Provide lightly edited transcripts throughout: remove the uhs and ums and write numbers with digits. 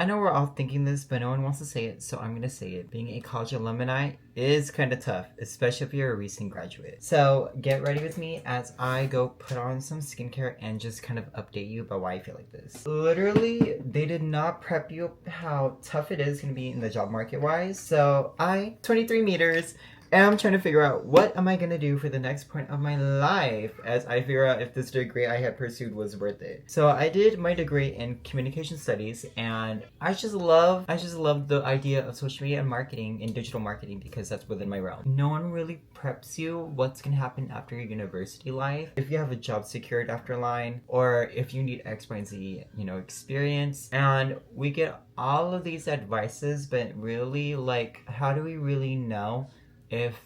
I know we're all thinking this, but no one wants to say it, so I'm gonna say it. Being a college alumni is kind of tough, especially if you're a recent graduate. So get ready with me as I go put on some skincare and just kind of update you about why I feel like this. Literally, they did not prep you how tough it is gonna be in the job market wise. So 23 meters, and I'm trying to figure out what am I gonna do for the next point of my life as I figure out if this degree I had pursued was worth it. So I did my degree in communication studies, and I just love the idea of social media and marketing and digital marketing because that's within my realm. No one really preps you what's gonna happen after your university life. If you have a job secured after line, or if you need X, Y, and Z, experience. And we get all of these advices, but really, like, how do we really know if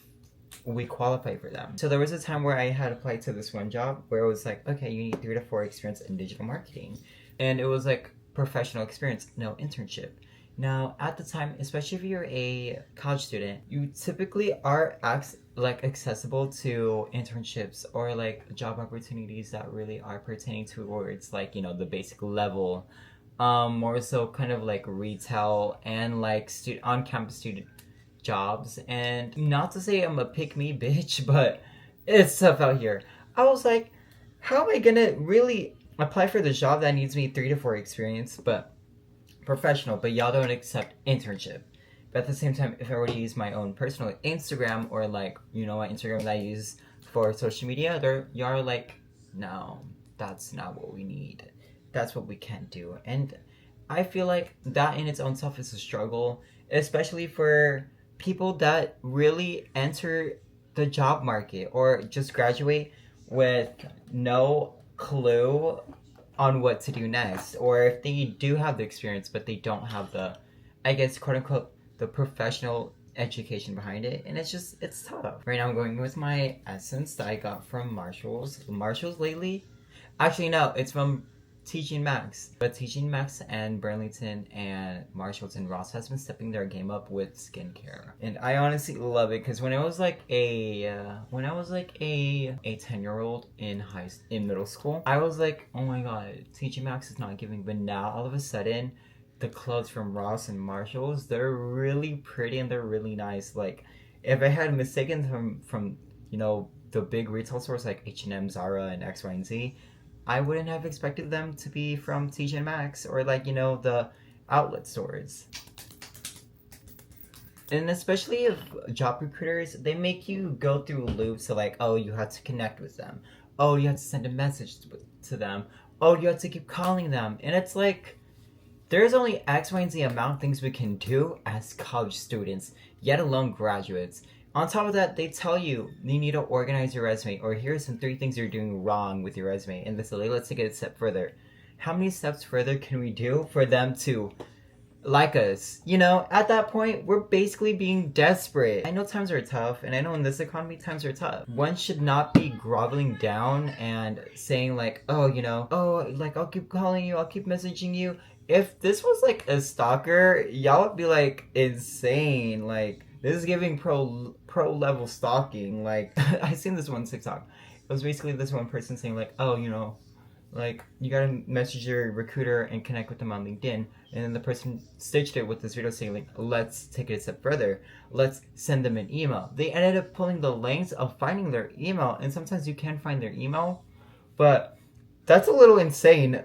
we qualify for them? So there was a time where I had applied to this one job where it was like, okay, you need 3 to 4 experience in digital marketing. And it was like professional experience, no internship. Now, at the time, especially if you're a college student, you typically are accessible to internships or like job opportunities that really are pertaining towards like, the basic level. More so kind of like retail and like on-campus student jobs. And not to say I'm a pick me bitch, but it's tough out here. I was like, how am I gonna really apply for the job that needs me 3 to 4 experience, but professional, but y'all don't accept internship? But at the same time, if I were to use my own personal Instagram or like, my Instagram that I use for social media, y'all are like, no, that's not what we need. That's what we can't do. And I feel like that in its own self is a struggle, especially for people that really enter the job market or just graduate with no clue on what to do next, or if they do have the experience but they don't have the, I guess, quote unquote, the professional education behind it. And it's tough. Right now I'm going with my essence that I got from Marshalls lately. Actually, no, it's from Teaching Max. But Teaching Max and Burlington and Marshalls and Ross has been stepping their game up with skincare, and I honestly love it. Because when I was like a 10-year-old in middle school, I was like, oh my god, Teaching Max is not giving. But now all of a sudden, the clothes from Ross and Marshalls, they're really pretty and they're really nice. Like, if I had mistaken them from the big retail stores like H&M, Zara, and X, Y, and Z, I wouldn't have expected them to be from TJ Maxx or like, the outlet stores. And especially if job recruiters, they make you go through loops. So like, oh, you have to connect with them. Oh, you have to send a message to them. Oh, you have to keep calling them. And it's like, there's only X, Y, and Z amount of things we can do as college students, yet alone graduates. On top of that, they tell you need to organize your resume, or here are some 3 things you're doing wrong with your resume. And this, let's take it a step further. How many steps further can we do for them to like us? At that point, we're basically being desperate. I know times are tough, and I know in this economy, times are tough. One should not be groveling down and saying like, oh, like, I'll keep calling you, I'll keep messaging you. If this was like a stalker, y'all would be like insane. Like, this is giving pro level stalking. Like, I seen this one TikTok. It was basically this one person saying like, oh, like, you gotta message your recruiter and connect with them on LinkedIn. And then the person stitched it with this video saying like, let's take it a step further. Let's send them an email. They ended up pulling the lengths of finding their email, and sometimes you can find their email, but that's a little insane.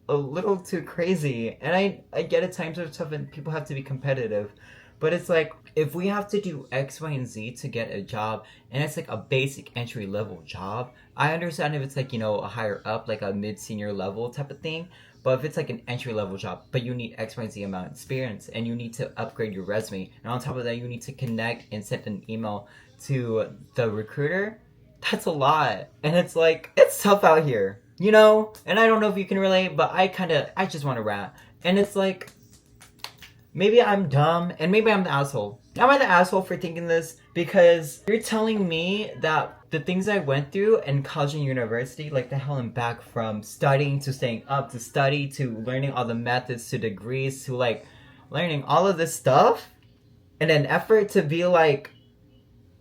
A little too crazy. And I get it, times are tough and people have to be competitive. But it's like, if we have to do X, Y, and Z to get a job, and it's like a basic entry level job, I understand if it's like, a higher up, like a mid senior level type of thing. But if it's like an entry level job, but you need X, Y, and Z amount of experience, and you need to upgrade your resume, and on top of that, you need to connect and send an email to the recruiter, that's a lot. And it's like, it's tough out here. And I don't know if you can relate, but I just want to rant. And it's like, maybe I'm dumb, and maybe I'm the asshole. Am I the asshole for thinking this? Because you're telling me that the things I went through in college and university, like the hell and back, from studying to staying up to study to learning all the methods to degrees to like learning all of this stuff, in an effort to be like,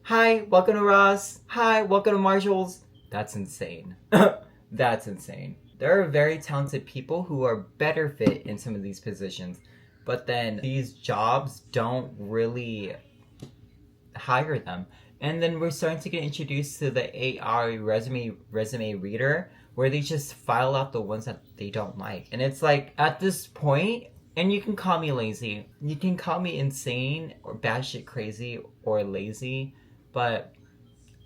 hi, welcome to Ross. Hi, welcome to Marshalls. That's insane. That's insane. There are very talented people who are better fit in some of these positions, but then these jobs don't really hire them. And then we're starting to get introduced to the AI resume reader, where they just file out the ones that they don't like. And it's like, at this point, and you can call me lazy, you can call me insane or batshit crazy or lazy, but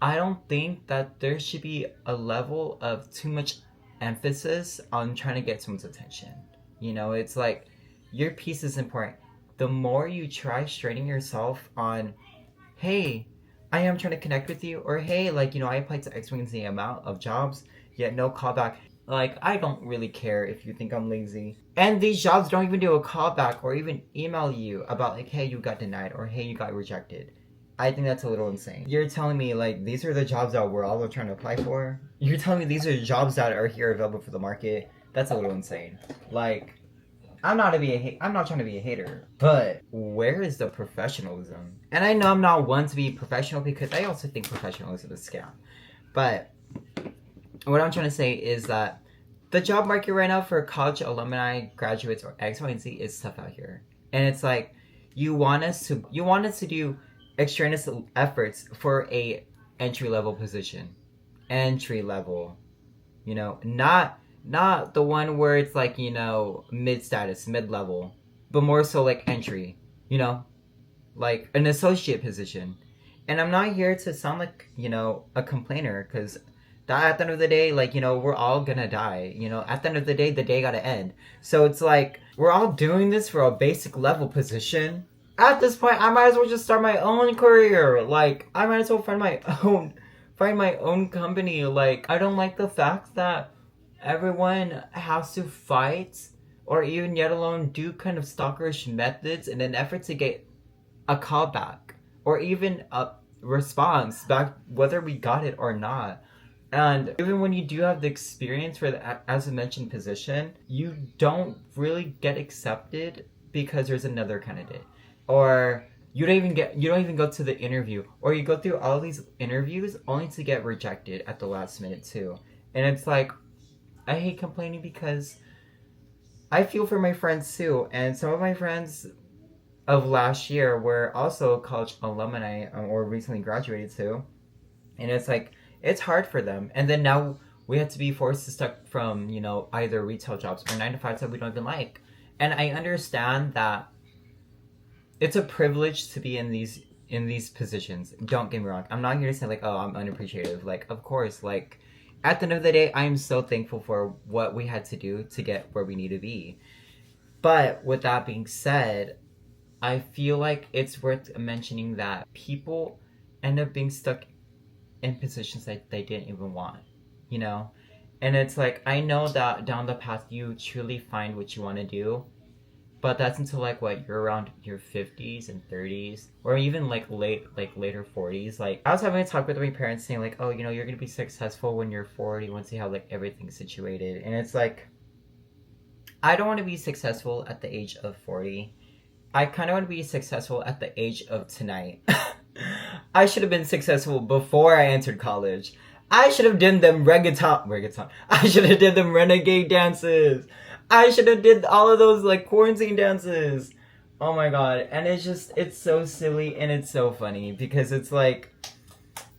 I don't think that there should be a level of too much emphasis on trying to get someone's attention. You know, it's like, your piece is important. The more you try straightening yourself on, hey, I am trying to connect with you, or hey, like, you know, I applied to X, Y, and Z amount of jobs, yet no callback. Like, I don't really care if you think I'm lazy. And these jobs don't even do a callback or even email you about, like, hey, you got denied, or hey, you got rejected. I think that's a little insane. You're telling me, like, these are the jobs that we're all trying to apply for? You're telling me these are jobs that are here available for the market? That's a little insane. Like, I'm not trying to be a hater, but where is the professionalism? And I know I'm not one to be professional, because I also think professionalism is a scam. But what I'm trying to say is that the job market right now for college alumni, graduates, or X, Y, and Z is tough out here. And it's like, you want us to do extraneous efforts for a entry level position. Entry level. You know, not the one where it's like, you know, mid-status, mid-level, but more so like entry, you know, like an associate position. And I'm not here to sound like, you know, a complainer, because at the end of the day, like, you know, we're all gonna die. You know, at the end of the day gotta end. So it's like, we're all doing this for a basic level position. At this point, I might as well just start my own career. Like, I might as well find my own company. Like, I don't like the fact that everyone has to fight, or even yet alone do kind of stalkerish methods in an effort to get a callback or even a response back, whether we got it or not. And even when you do have the experience for the, as a mentioned position, you don't really get accepted because there's another candidate, or you don't even go to the interview, or you go through all these interviews only to get rejected at the last minute too. And it's like, I hate complaining, because I feel for my friends too, and some of my friends of last year were also college alumni, or recently graduated too, and it's like, it's hard for them. And then now we have to be forced to stuck from, you know, either retail jobs or 9-to-5s that we don't even like. And I understand that it's a privilege to be in these positions. Don't get me wrong. I'm not here to say like, oh, I'm unappreciative. Like, of course, like, at the end of the day, I am so thankful for what we had to do to get where we need to be. But with that being said, I feel like it's worth mentioning that people end up being stuck in positions that they didn't even want, you know? And it's like, I know that down the path you truly find what you want to do, but that's until like, what, you're around your 50s and 30s, or even like later 40s. Like, I was having a talk with my parents saying like, oh, you know, you're gonna be successful when you're 40 once you have like everything situated. And it's like, I don't want to be successful at the age of 40. I kind of want to be successful at the age of tonight. I should have been successful before I entered college. I should have done them reggaeton. I should have did them renegade dances. I should have did all of those like quarantine dances. Oh my god. And it's so silly and it's so funny, because it's like,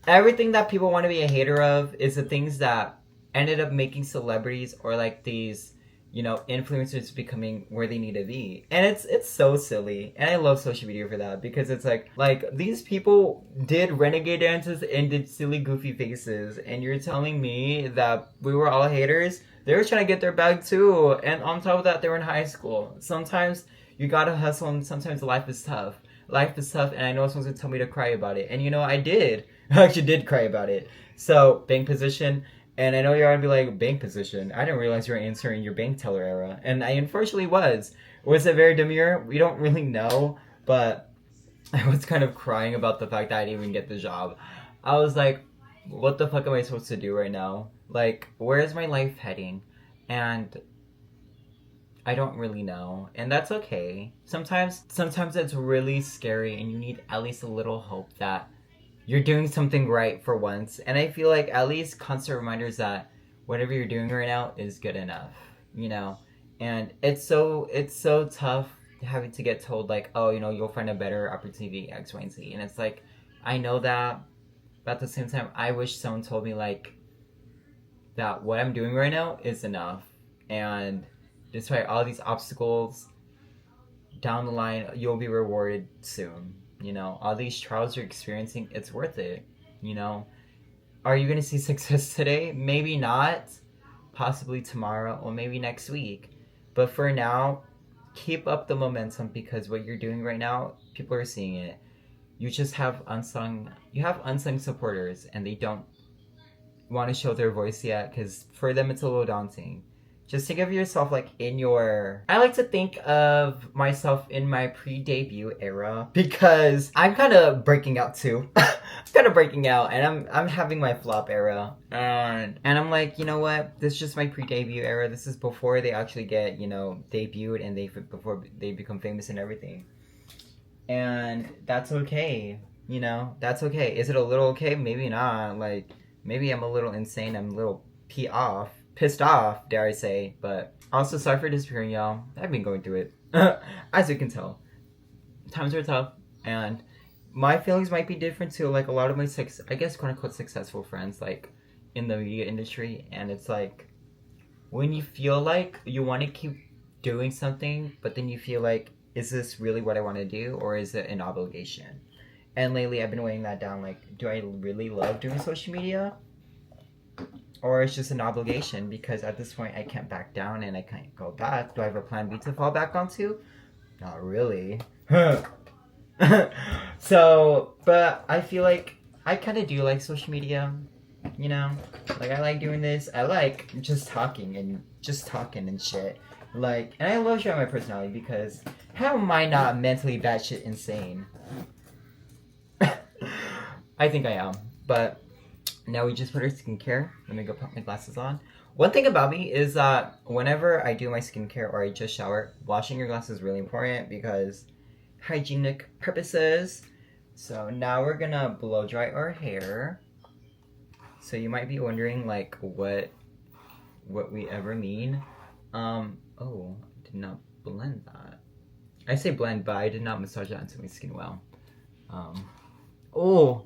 everything that people want to be a hater of is the things that ended up making celebrities, or like these, you know, influencers becoming where they need to be. And it's so silly. And I love social media for that, because it's like these people did renegade dances and did silly goofy faces, and you're telling me that we were all haters? They were trying to get their bag too, and on top of that, they were in high school. Sometimes you gotta hustle, and sometimes life is tough. Life is tough, and I know someone's gonna tell me to cry about it. And you know, I did. I actually did cry about it. So, bank position. And I know you're gonna be like, bank position? I didn't realize you were answering your bank teller era. And I unfortunately was. Was it very demure? We don't really know. But I was kind of crying about the fact that I didn't even get the job. I was like, what the fuck am I supposed to do right now? Like, where is my life heading? And I don't really know. And that's okay. Sometimes it's really scary, and you need at least a little hope that you're doing something right for once. And I feel like at least constant reminders that whatever you're doing right now is good enough, you know? And it's so tough having to get told like, oh, you know, you'll find a better opportunity X, Y, and Z. And it's like, I know that, but at the same time, I wish someone told me like that what I'm doing right now is enough. And despite all these obstacles, down the line, you'll be rewarded soon. You know, all these trials you're experiencing, it's worth it. You know, are you going to see success today? Maybe not. Possibly tomorrow or maybe next week. But for now, keep up the momentum because what you're doing right now, people are seeing it. You just have unsung supporters and they don't want to show their voice yet because for them it's a little daunting. Just think of yourself like in your... I like to think of myself in my pre-debut era because I'm kind of breaking out too. I'm kind of breaking out and I'm having my flop era. And I'm like, you know what? This is just my pre-debut era. This is before they actually get, you know, debuted and before they become famous and everything. And that's okay. You know, that's okay. Is it a little okay? Maybe not. Like, maybe I'm a little insane. I'm a little pissed off, dare I say, but also sorry for disappearing, y'all. I've been going through it. As you can tell. Times are tough, and my feelings might be different too. Like a lot of my I guess quote unquote successful friends, like in the media industry, and it's like when you feel like you want to keep doing something, but then you feel like, is this really what I want to do, or is it an obligation? And lately I've been weighing that down, like, do I really love doing social media? Or it's just an obligation because at this point I can't back down and I can't go back. Do I have a plan B to fall back onto? Not really. So, but I feel like I kind of do like social media, you know? Like I like doing this. I like just talking and shit. Like, and I love showing my personality because how am I not mentally batshit insane? I think I am, but now we just put our skincare. Let me go put my glasses on. One thing about me is that whenever I do my skincare or I just shower, washing your glasses is really important because hygienic purposes. So now we're gonna blow dry our hair. So you might be wondering like what we ever mean. Oh, I did not blend that. I say blend, but I did not massage that into my skin well. Oh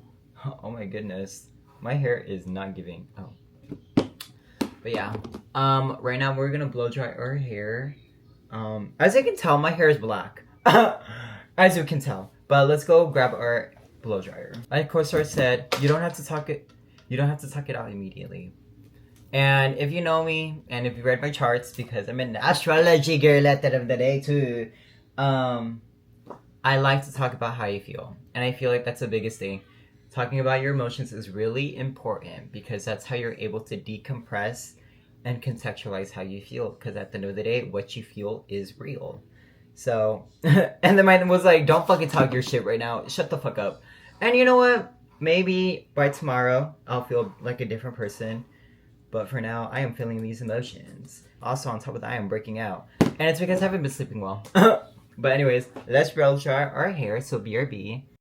my goodness. My hair is not giving. Oh. But yeah. Right now we're gonna blow dry our hair. As you can tell, my hair is black. As you can tell. But let's go grab our blow dryer. Like co-star said, you don't have to tuck it out immediately. And if you know me, and if you read my charts, because I'm an astrology girl at the end of the day too, I like to talk about how you feel. And I feel like that's the biggest thing. Talking about your emotions is really important because that's how you're able to decompress and contextualize how you feel. Because at the end of the day, what you feel is real. So, and then mine was like, don't fucking talk your shit right now. Shut the fuck up. And you know what? Maybe by tomorrow, I'll feel like a different person. But for now, I am feeling these emotions. Also, on top of that, I am breaking out. And it's because I haven't been sleeping well. But anyways, let's blow dry our hair. So BRB.